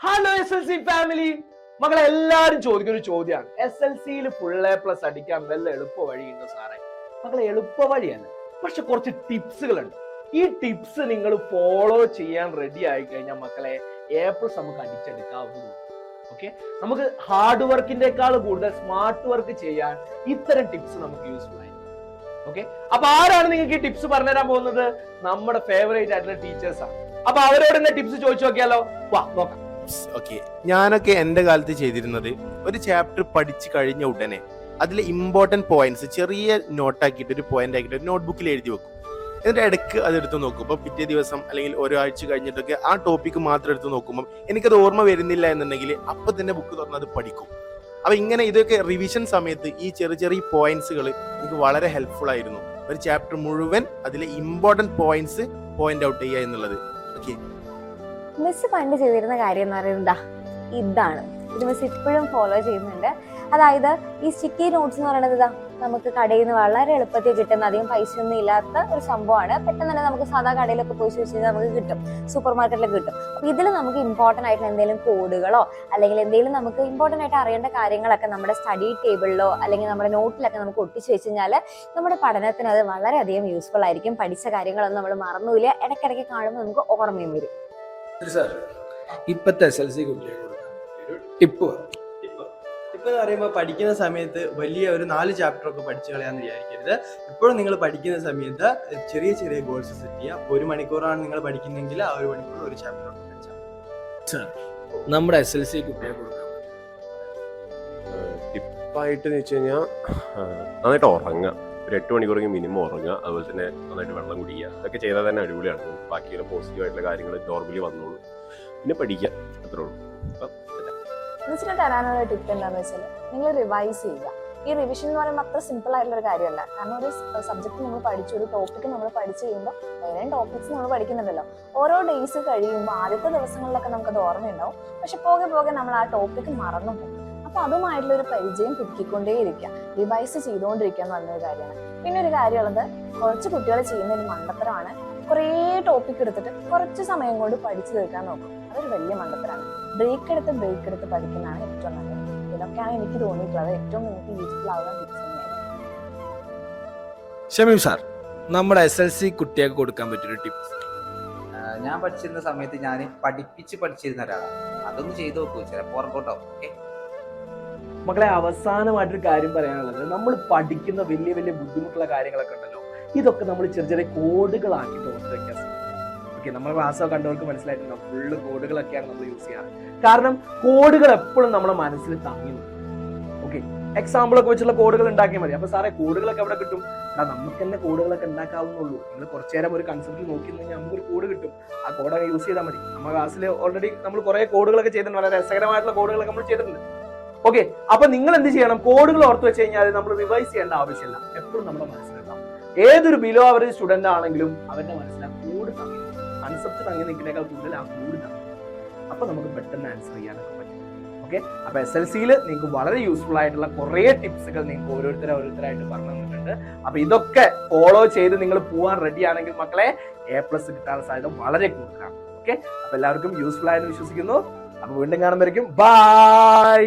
Hello SLC family, മക്കളെ എല്ലാരും ചോദിക്കുന്ന ഒരു ചോദ്യമാണ്. SLCയിൽ ഫുൾ A+ അടിക്കാൻ വല്ല എളുപ്പ വഴിയുണ്ടോ സാറേ? മക്കളെ എളുപ്പ വഴിയല്ല, പക്ഷെ കുറച്ച് ടിപ്സുകളുണ്ട്. ഈ ടിപ്സ് നിങ്ങൾ ഫോളോ ചെയ്യാൻ റെഡി ആയി കഴിഞ്ഞാൽ മക്കളെ A+ നമുക്ക് അടിച്ചെടുക്കാവുന്നതാണ്. ഓക്കെ, നമുക്ക് ഹാർഡ് വർക്കിന്റെക്കാൾ കൂടുതൽ സ്മാർട്ട് വർക്ക് ചെയ്യാൻ ഇത്തരം ടിപ്സ് നമുക്ക് യൂസ്ഫുൾ ആയി. ഓക്കെ, അപ്പൊ ആരാണ് നിങ്ങൾക്ക് ഈ ടിപ്സ് പറഞ്ഞുതരാൻ പോകുന്നത്? നമ്മുടെ ഫേവറേറ്റ് ആയിട്ടുള്ള ടീച്ചേഴ്സ് ആണ്. അപ്പൊ അവരോട് തന്നെ ടിപ്സ് ചോദിച്ചു നോക്കിയാലോ? വാ നോക്കാം. ഓക്കെ, ഞാനൊക്കെ എൻ്റെ കാലത്ത് ചെയ്തിരുന്നത് ഒരു ചാപ്റ്റർ പഠിച്ചു കഴിഞ്ഞ ഉടനെ അതിലെ ഇമ്പോർട്ടൻറ്റ് പോയിന്റ്സ് ചെറിയ നോട്ടാക്കിയിട്ട് ഒരു പോയിന്റ് ആക്കിയിട്ട് ഒരു നോട്ട്ബുക്കിൽ എഴുതി വെക്കും. എന്നിട്ട് ഇടയ്ക്ക് അതെടുത്ത് നോക്കും. ഇപ്പോൾ പിറ്റേ ദിവസം അല്ലെങ്കിൽ ഒരാഴ്ച കഴിഞ്ഞിട്ടൊക്കെ ആ ടോപ്പിക്ക് മാത്രം എടുത്ത് നോക്കുമ്പോൾ എനിക്കത് ഓർമ്മ വരുന്നില്ല എന്നുണ്ടെങ്കിൽ അപ്പം തന്നെ ബുക്ക് തുറന്ന് അത് പഠിക്കും. അപ്പം ഇങ്ങനെ ഇതൊക്കെ റിവിഷൻ സമയത്ത് ഈ ചെറിയ ചെറിയ പോയിന്റ്സുകൾ എനിക്ക് വളരെ ഹെൽപ്ഫുൾ ആയിരുന്നു. ഒരു ചാപ്റ്റർ മുഴുവൻ അതിലെ ഇമ്പോർട്ടൻറ്റ് പോയിന്റ്സ് പോയിന്റ് ഔട്ട് ചെയ്യുക എന്നുള്ളത്. ഓക്കെ, മിസ് പണ്ട് ചെയ്തിരുന്ന കാര്യം എന്ന് പറയുന്നത് ഇതാണ്. ഇത് മിസ് ഇപ്പോഴും ഫോളോ ചെയ്യുന്നുണ്ട്. അതായത് ഈ സ്റ്റിക്കി നോട്ട്സ് എന്ന് പറയുന്നത് ഇതാ നമുക്ക് കടയിൽ നിന്ന് വളരെ എളുപ്പത്തിൽ കിട്ടുന്ന, അധികം പൈസ ഒന്നും ഇല്ലാത്ത ഒരു സംഭവമാണ്. പെട്ടെന്ന് തന്നെ നമുക്ക് സാധാ കടയിലൊക്കെ പോയി ചോദിച്ചാൽ നമുക്ക് കിട്ടും, സൂപ്പർ മാർക്കറ്റിലൊക്കെ കിട്ടും. അപ്പൊ ഇതിൽ നമുക്ക് ഇമ്പോർട്ടൻ്റ് ആയിട്ടുള്ള എന്തെങ്കിലും കോഡുകളോ അല്ലെങ്കിൽ എന്തെങ്കിലും നമുക്ക് ഇമ്പോർട്ടൻ്റ് ആയിട്ട് അറിയേണ്ട കാര്യങ്ങളൊക്കെ നമ്മുടെ സ്റ്റഡി ടേബിളിലോ അല്ലെങ്കിൽ നമ്മുടെ നോട്ടിലൊക്കെ നമുക്ക് ഒട്ടിച്ച് വെച്ച് കഴിഞ്ഞാൽ നമ്മുടെ പഠനത്തിന് അത് വളരെയധികം യൂസ്ഫുൾ ആയിരിക്കും. പഠിച്ച കാര്യങ്ങളൊന്നും നമ്മൾ മറന്നുമില്ല, ഇടയ്ക്കിടയ്ക്ക് കാണുമ്പോൾ നമുക്ക് ഓർമ്മയും വരും. സാർ, ഇപ്പോഴത്തെ SLC കുട്ടികൾക്ക് ടിപ്പ് എന്ന് പറയുമ്പോൾ പഠിക്കുന്ന സമയത്ത് വലിയ ഒരു 4 ചാപ്റ്ററൊക്കെ പഠിച്ചു കളയാന്ന് വിചാരിക്കരുത്. ഇപ്പോഴും നിങ്ങൾ പഠിക്കുന്ന സമയത്ത് ചെറിയ ചെറിയ ഗോൾസ് സെറ്റ് ചെയ്യുക. 1 മണിക്കൂറാണ് നിങ്ങൾ പഠിക്കുന്നെങ്കിൽ ആ 1 മണിക്കൂർ ഒരു ചാപ്റ്ററൊക്കെ പഠിച്ചാൽ. നമ്മുടെ SLC കുട്ടികൾക്ക് കൊടുക്കാം ടിപ്പായിട്ട് വെച്ച് കഴിഞ്ഞാൽ നന്നായിട്ട് ഉറങ്ങുക. ഒരു 8 മണിക്കൂറെങ്കിൽ മിനിമം ഉറങ്ങുക. അതുപോലെ തന്നെ നന്നായിട്ട് വെള്ളം കുടിക്കുക. അതൊക്കെ ചെയ്താൽ തന്നെ അടിപൊളിയാണ്. ബാക്കിയുള്ള പോസിറ്റീവായിട്ടുള്ള കാര്യങ്ങൾ നോർമലി വന്നോളൂ. പിന്നെ പഠിക്കുക, അത്രേ ഉള്ളൂ. മിസ്സിന് തരാനുള്ള ടിപ്പ് എന്താണെന്ന് വെച്ചാൽ നിങ്ങൾ റിവൈസ് ചെയ്യുക. ഈ റിവിഷൻ എന്ന് പറയുമ്പോൾ അത്ര സിമ്പിൾ ആയിട്ടുള്ള ഒരു കാര്യമല്ല. കാരണം ഒരു സബ്ജക്ട് നമ്മൾ പഠിച്ചു, ഒരു ടോപ്പിക്ക് നമ്മൾ പഠിച്ചു കഴിയുമ്പോൾ വേറെ ടോപ്പിക്സ് നമ്മൾ പഠിക്കുന്നുണ്ടല്ലോ. ഓരോ ഡേയ്സ് കഴിയുമ്പോൾ ആദ്യത്തെ ദിവസങ്ങളിലൊക്കെ നമുക്കത് ഓർമ്മയുണ്ടാവും, പക്ഷെ പോകെ പോകെ നമ്മൾ ആ ടോപ്പിക്ക് മറന്നു പോകും. അപ്പൊ അതുമായിട്ടുള്ള ഒരു പരിചയം പുതുക്കിക്കൊണ്ടേയിരിക്കുക, റിവൈസ് ചെയ്തുകൊണ്ടിരിക്കുക എന്ന് പറഞ്ഞൊരു കാര്യമാണ്. പിന്നെ ഒരു കാര്യമുള്ളത്, കുറച്ച് കുട്ടികൾ ചെയ്യുന്ന ഒരു മണ്ടത്തരമാണ് കുറേ ടോപ്പിക് എടുത്തിട്ട് കുറച്ച് സമയം കൊണ്ട് പഠിച്ചു തീർക്കാൻ നോക്കും. അതൊരു വലിയ മണ്ടത്തരമാണ്. ബ്രേക്ക് എടുത്ത് പഠിക്കുന്നതാണ് ഏറ്റവും നല്ലത്. ഇതൊക്കെയാണ് എനിക്ക് തോന്നിയിട്ടുള്ളത് ഏറ്റവും നിങ്ങൾക്ക് യൂസ്ഫുൾ ആവുന്ന ടിപ്സ് തന്നെയായിരിക്കും. ഷമീം സാർ, നമ്മുടെ SLC കുട്ടികൾക്ക് കൊടുക്കാൻ പറ്റിയൊരു ടിപ്സ്? ഞാൻ പഠിച്ചിരുന്ന സമയത്ത് ഞാൻ പഠിച്ചിരുന്ന ഒരാളാണ്. അതൊന്ന് ചെയ്തു നോക്കൂ, ചിലപ്പോൾ വർക്കൗട്ടാവും. ഓക്കെ മക്കളെ, അവസാനമായിട്ടൊരു കാര്യം പറയാനുള്ളത്, നമ്മൾ പഠിക്കുന്ന വലിയ വലിയ ബുദ്ധിമുട്ടുള്ള കാര്യങ്ങളൊക്കെ ഉണ്ടല്ലോ, ഇതൊക്കെ നമ്മൾ ചെറിയ ചെറിയ കോഡുകളാക്കിയിട്ട് ഓർത്ത് വെക്കാൻ ശ്രമിക്കും. ഓക്കെ, നമ്മുടെ ക്ലാസ്സൊക്കെ കണ്ടവർക്ക് മനസ്സിലായിട്ടുണ്ടാവും, ഫുള്ള് കോഡുകളൊക്കെയാണ് നമ്മൾ യൂസ് ചെയ്യാറ്. കാരണം കോഡുകൾ എപ്പോഴും നമ്മുടെ മനസ്സിൽ തങ്ങി നിൽക്കും. ഓക്കെ, എക്സാമ്പിളൊക്കെ വെച്ചുള്ള കോഡുകൾ ഉണ്ടാക്കിയാൽ മതി. അപ്പൊ സാറേ കോഡുകളൊക്കെ എവിടെ കിട്ടും? നമുക്ക് തന്നെ കോഡുകളൊക്കെ ഉണ്ടാക്കാവുന്നുള്ളൂ. നിങ്ങൾ കുറച്ചു നേരം ഒരു കൺസെപ്റ്റ് നോക്കി കഴിഞ്ഞാൽ നമുക്കൊരു കോഡ് കിട്ടും. ആ കോഡൊക്കെ യൂസ് ചെയ്താൽ മതി. നമ്മുടെ ക്ലാസ്സിൽ ഓൾറെഡി നമ്മൾ കുറെ കോഡുകളൊക്കെ ചെയ്തിട്ടുണ്ട്, വളരെ രസകരമായിട്ടുള്ള കോഡുകളൊക്കെ നമ്മൾ ചെയ്തിട്ടുണ്ട്. ഓക്കെ, അപ്പൊ നിങ്ങൾ എന്ത് ചെയ്യണം? കോഡുകൾ ഓർത്ത് വെച്ച് കഴിഞ്ഞാൽ നമ്മൾ റിവൈസ് ചെയ്യേണ്ട ആവശ്യമില്ല, എപ്പോഴും നമ്മുടെ മനസ്സിലുണ്ടാവും. ഏതൊരു ബിലോ ആവറേജ് സ്റ്റുഡന്റ് ആണെങ്കിലും അവരുടെ മനസ്സിൽ ആ കോഡ് തങ്ങി, കൺസെപ്റ്റ് തങ്ങി നിൽക്കുന്നതിനേക്കാൾ കൂടുതൽ ആ കോഡ് തങ്ങി. അപ്പൊ നമുക്ക് പെട്ടെന്ന് ആൻസർ ചെയ്യാനൊക്കെ പറ്റും. ഓക്കെ, അപ്പൊ SLCയിൽ നിങ്ങൾക്ക് വളരെ യൂസ്ഫുൾ ആയിട്ടുള്ള കുറെ ടിപ്സുകൾ നിങ്ങൾക്ക് ഓരോരുത്തരായിട്ട് പറഞ്ഞു തന്നിട്ടുണ്ട്. അപ്പൊ ഇതൊക്കെ ഫോളോ ചെയ്ത് നിങ്ങൾ പോകാൻ റെഡി ആണെങ്കിൽ മക്കളെ A+ കിട്ടാനുള്ള സാധ്യത വളരെ കൂടുതലാണ്. ഓക്കെ, അപ്പൊ എല്ലാവർക്കും യൂസ്ഫുൾ ആയെന്ന് വിശ്വസിക്കുന്നു. അപ്പൊ വീണ്ടും കാണുമ്പോഴേക്കും ബൈ.